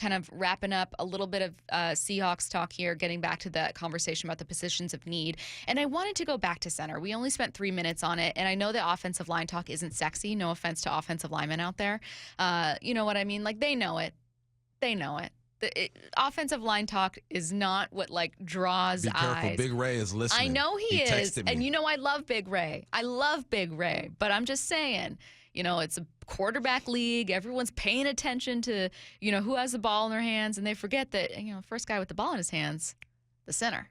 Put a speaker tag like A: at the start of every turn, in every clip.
A: kind of wrapping up a little bit of Seahawks talk here, getting back to the conversation about the positions of need. And I wanted to go back to center. We only spent 3 minutes on it, and I know the offensive line talk isn't sexy. No offense to offensive linemen out there. You know what I mean? Like, they know it. They know it. Offensive line talk is not what like draws
B: Be careful.
A: eyes.
B: Big Ray is listening.
A: I know he is,
B: texted me.
A: and you know I love Big Ray. I love Big Ray, but I'm just saying, you know, it's a quarterback league. Everyone's paying attention to, you know, who has the ball in their hands, and they forget that, you know, first guy with the ball in his hands, the center.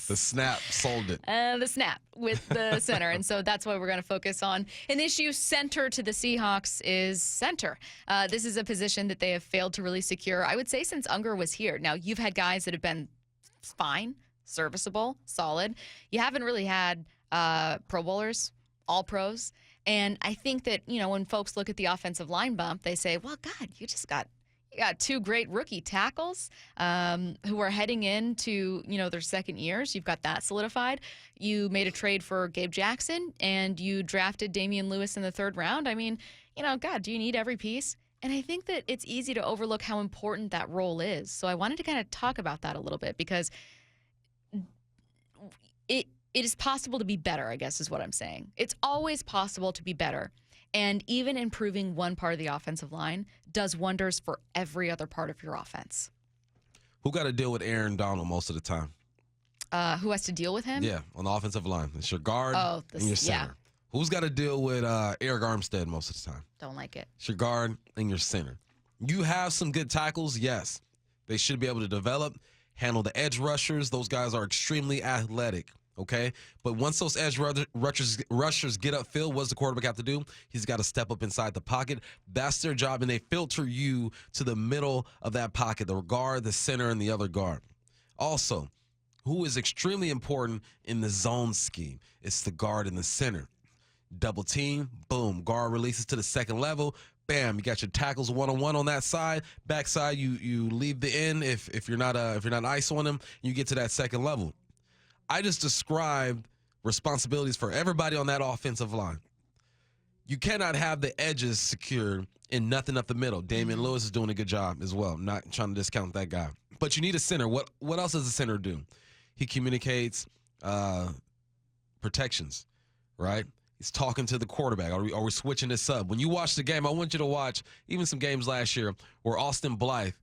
B: The snap sold it.
A: The snap with the center. And so that's why we're going to focus on an issue center to the Seahawks is center. This is a position that they have failed to really secure, I would say, since Unger was here. Now, you've had guys that have been fine, serviceable, solid. You haven't really had Pro Bowlers, all pros. And I think that, you know, when folks look at the offensive line bump, they say, well, God, you got two great rookie tackles who are heading into, you know, their second years. You've got that solidified. You made a trade for Gabe Jackson, and you drafted Damian Lewis in the 3rd round. I mean, you know, God, do you need every piece? And I think that it's easy to overlook how important that role is. So I wanted to kind of talk about that a little bit, because it is possible to be better, I guess is what I'm saying. It's always possible to be better. And even improving one part of the offensive line does wonders for every other part of your offense.
B: Who got to deal with Aaron Donald most of the time?
A: Who has to deal with him?
B: Yeah, on the offensive line. It's your guard and your center.
A: Yeah.
B: Who's got to deal with Eric Armstead most of the time?
A: Don't like it.
B: It's your guard and your center. You have some good tackles, yes. They should be able to develop, handle the edge rushers. Those guys are extremely athletic. Okay, but once those edge rushers get upfield, what does the quarterback have to do? He's got to step up inside the pocket. That's their job, and they filter you to the middle of that pocket, the guard, the center, and the other guard. Also, who is extremely important in the zone scheme? It's the guard and the center. Double team, boom, guard releases to the second level. Bam, you got your tackles one-on-one on that side. Backside, you leave the end if you're not ice on them, you get to that second level. I just described responsibilities for everybody on that offensive line. You cannot have the edges secured and nothing up the middle. Damian Lewis is doing a good job as well. I'm not trying to discount that guy. But you need a center. What else does a center do? He communicates protections, right? He's talking to the quarterback. Are we switching this up? When you watch the game, I want you to watch even some games last year where Austin Blythe,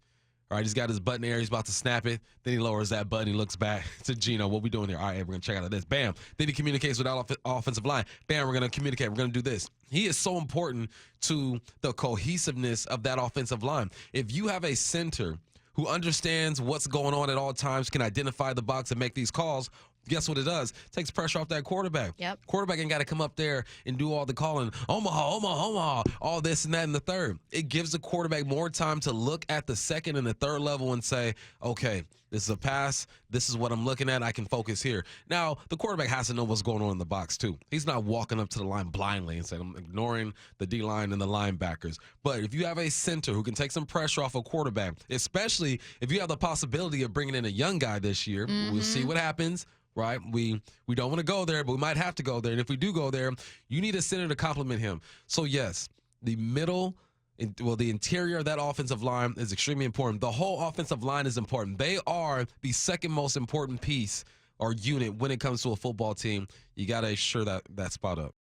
B: all right, he's got his button there. He's about to snap it. Then he lowers that button. He looks back to Gino. What we doing here? All right, we're going to check out this. Bam. Then he communicates with that offensive line. Bam, we're going to communicate. We're going to do this. He is so important to the cohesiveness of that offensive line. If you have a center who understands what's going on at all times, can identify the box and make these calls, guess what it does? It takes pressure off that quarterback.
A: Yep.
B: Quarterback ain't got to come up there and do all the calling, Omaha, all this and that and the third. It gives the quarterback more time to look at the second and the third level and say, okay, this is a pass. This is what I'm looking at. I can focus here. Now, the quarterback has to know what's going on in the box, too. He's not walking up to the line blindly and saying, I'm ignoring the D-line and the linebackers. But if you have a center who can take some pressure off a quarterback, especially if you have the possibility of bringing in a young guy this year, we'll see what happens. Right? We don't want to go there, but we might have to go there. And if we do go there, you need a center to complement him. So, yes, the interior of that offensive line is extremely important. The whole offensive line is important. They are the second most important piece or unit when it comes to a football team. You got to ensure that spot up.